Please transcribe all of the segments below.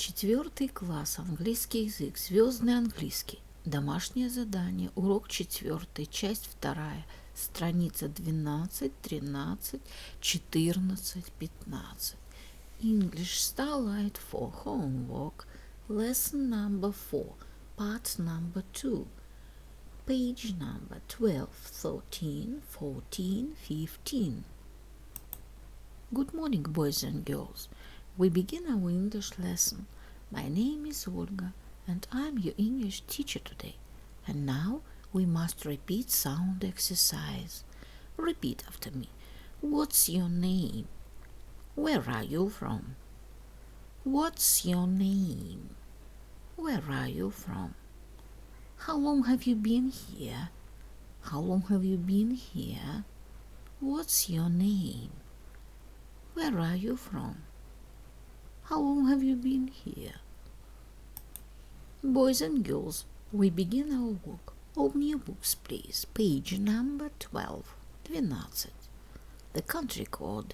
Четвертый класс, английский язык, Звездный английский, домашнее задание, урок 4, часть 2, страница 12, 13, 14, 15. English Starlight for homework, lesson number 4, part number 2, page number 12, 13, 14, 15. Good morning, boys and girls. We begin our English lesson. My name is Olga, and I'm your English teacher today. And now we must repeat sound exercise. Repeat after me. What's your name? Where are you from? What's your name? Where are you from? How long have you been here? How long have you been here? What's your name? Where are you from? How long have you been here? Boys and girls, we begin our work. Open your books, please. Page number 12. The country code.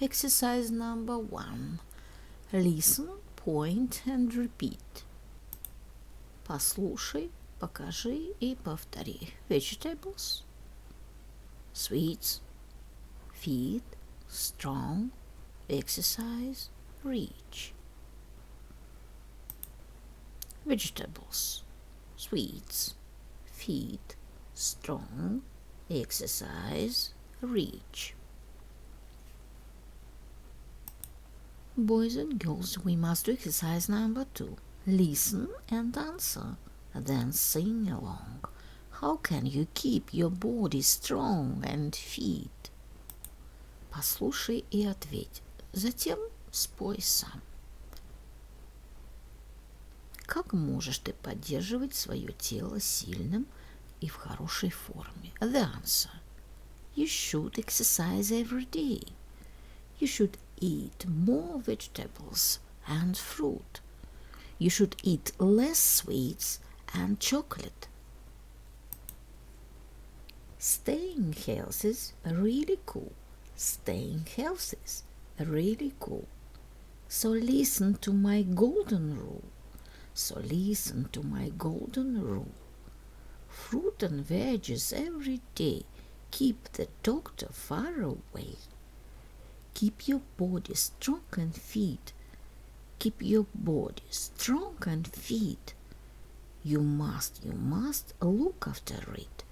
Exercise number 1. Listen, point and repeat. Послушай, покажи и повтори. Vegetables, sweets, feed, strong, exercise, reach. Vegetables, sweets, feed, strong, exercise, reach. Boys and girls, we must do exercise number 2. Listen and answer, then sing along. How can you keep your body strong and fit? Послушай и ответь. Затем спой сам. Как можешь ты поддерживать свое тело сильным и в хорошей форме? The answer. You should exercise every day. You should eat more vegetables and fruit. You should eat less sweets and chocolate. Staying healthy is really cool. Staying healthy is really cool. So listen to my golden rule. So listen to my golden rule. Fruit and veggies every day. Keep the doctor far away. Keep your body strong and fit. Keep your body strong and fit. You must look after it.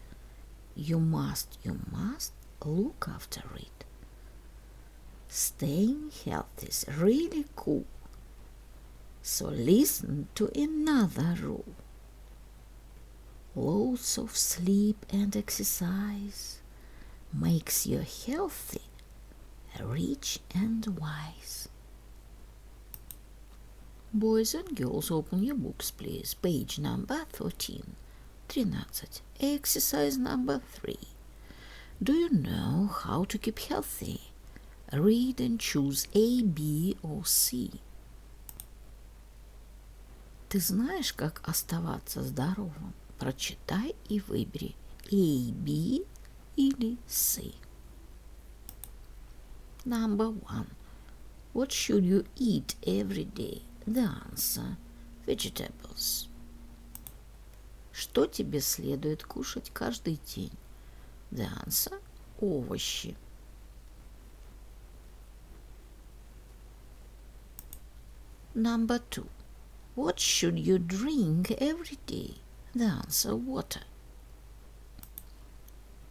You must look after it. Staying healthy is really cool. So listen to another rule. Lots of sleep and exercise makes you healthy, rich and wise. Boys and girls, open your books, please. Page number 13. Exercise number 3. Do you know how to keep healthy? Read and choose A, B or C. Ты знаешь, как оставаться здоровым? Прочитай и выбери A, B или C. Number 1. What should you eat every day? The answer. Vegetables. Что тебе следует кушать каждый день? The answer. Овощи. Number 2. What should you drink every day? The answer. Water.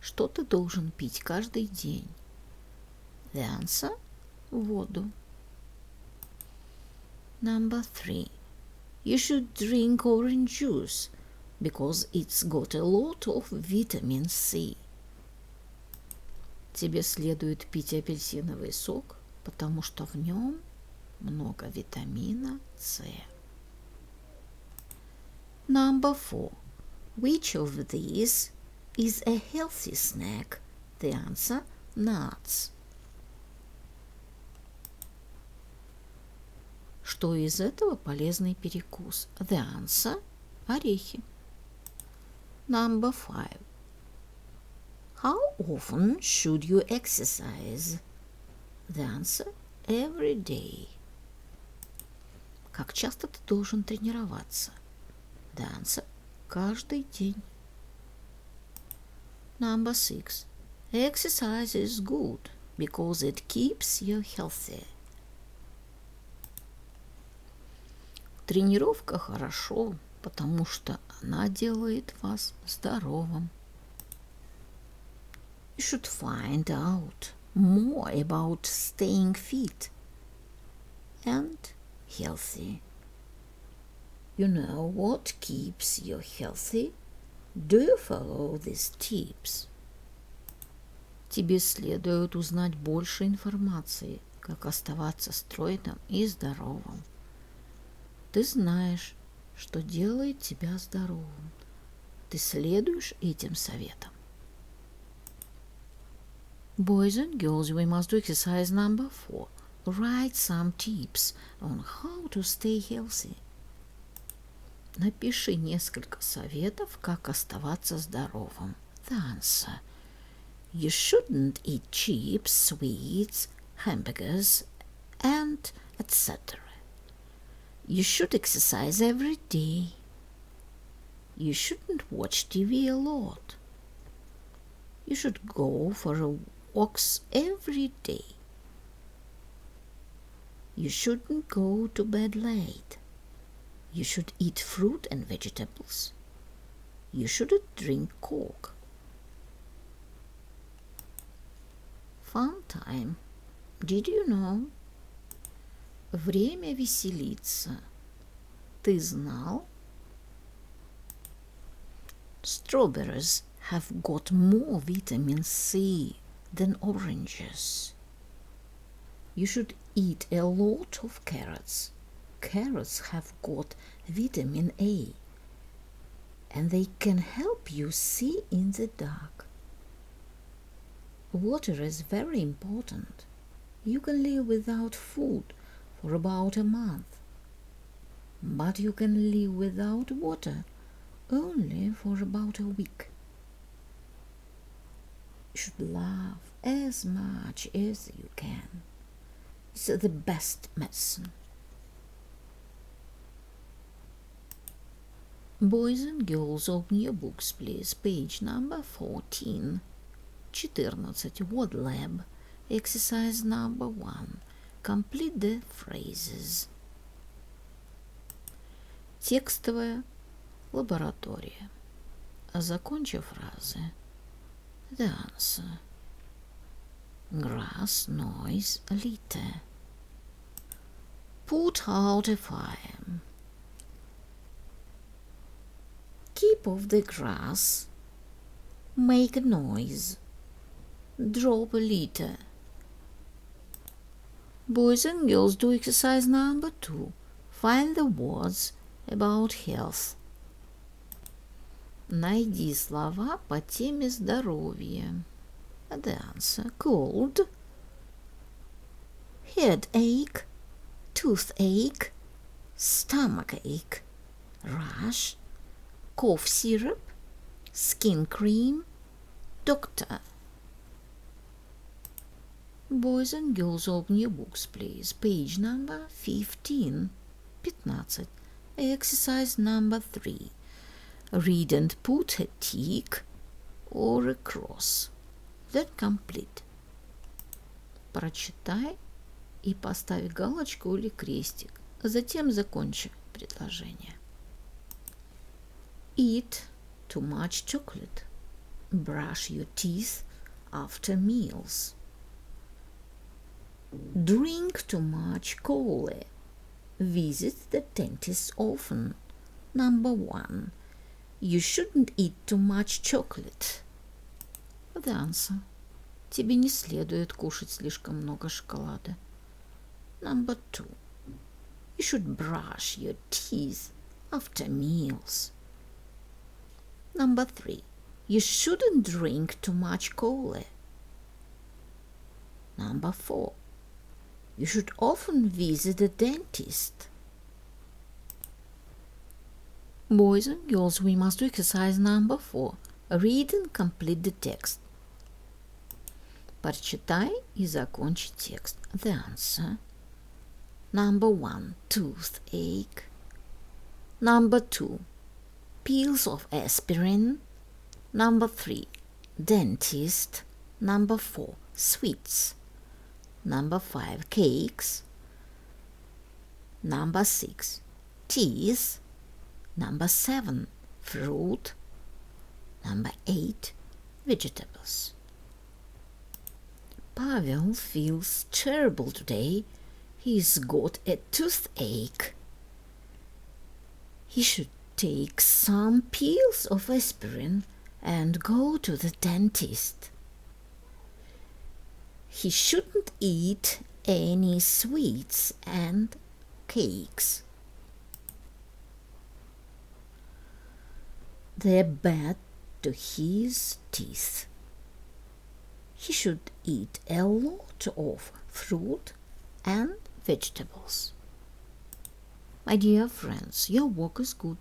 Что ты должен пить каждый день? The answer. Воду. Number 3. You should drink orange juice because it's got a lot of vitamin C. Тебе следует пить апельсиновый сок, потому что в нем много витамина С. Number 4. Which of these is a healthy snack? The answer. Nuts. Что из этого полезный перекус? The answer. Орехи. Number 5. How often should you exercise? The answer. Every day. Как часто ты должен тренироваться? The answer – каждый день. Number 6. Exercise is good because it keeps you healthy. Тренировка хорошо, потому что она делает вас здоровым. You should find out more about staying fit and healthy. You know what keeps you healthy? Do you follow these tips? Тебе следует узнать больше информации, как оставаться стройным и здоровым. Ты знаешь, что делает тебя здоровым. Ты следуешь этим советам. Boys and girls, we must do exercise number 4. Write some tips on how to stay healthy. Напиши несколько советов, как оставаться здоровым. The answer. You shouldn't eat chips, sweets, hamburgers, and etc. You should exercise every day. You shouldn't watch TV a lot. You should go for walks every day. You shouldn't go to bed late. You should eat fruit and vegetables. You shouldn't drink Coke. Fun time. Did you know? Время веселиться. Ты знал? Strawberries have got more vitamin C than oranges. You should eat a lot of carrots. Carrots have got vitamin A, and they can help you see in the dark. Water is very important. You can live without food for about a month, but you can live without water only for about a week. You should laugh as much as you can. It's the best medicine. Boys and girls, open your books, please. Page number 14. 14. Word lab. Exercise number 1. Complete the phrases. Текстовая лаборатория. Закончи фразы. The answer. Grass, noise, litter. Put out a fire. Keep off the grass. Make a noise. Drop a litter. Boys and girls, do exercise number 2. Find the words about health. Найди слова по теме здоровья. The answer. Cold, headache, toothache, stomachache, rash, cough syrup, skin cream, doctor. Boys and girls, open your books, please. Page number 15. 15. Exercise number 3. Read and put a tick or a cross. That complete. Прочитай и поставь галочку или крестик. Затем закончи предложение. Eat too much chocolate. Brush your teeth after meals. Drink too much cola. Visit the dentist often. Number 1. You shouldn't eat too much chocolate. The answer. Тебе не следует кушать слишком много шоколада. Number 2. You should brush your teeth after meals. Number 3. You shouldn't drink too much cola. Number 4. You should often visit a dentist. Boys and girls, we must do exercise number 4. Read and complete the text. Прочитай и закончи текст. The answer. Number 1, toothache. Number 2, pills of aspirin. Number 3, dentist. Number 4, sweets. Number 5, cakes. Number 6, teas. Number 7, fruit. Number 8, vegetables. Pavel feels terrible today. He's got a toothache. He should take some pills of aspirin and go to the dentist. He shouldn't eat any sweets and cakes. They're bad to his teeth. He should eat a lot of fruit and vegetables. My dear friends, your work is good.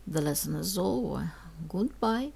The lesson is over. Goodbye.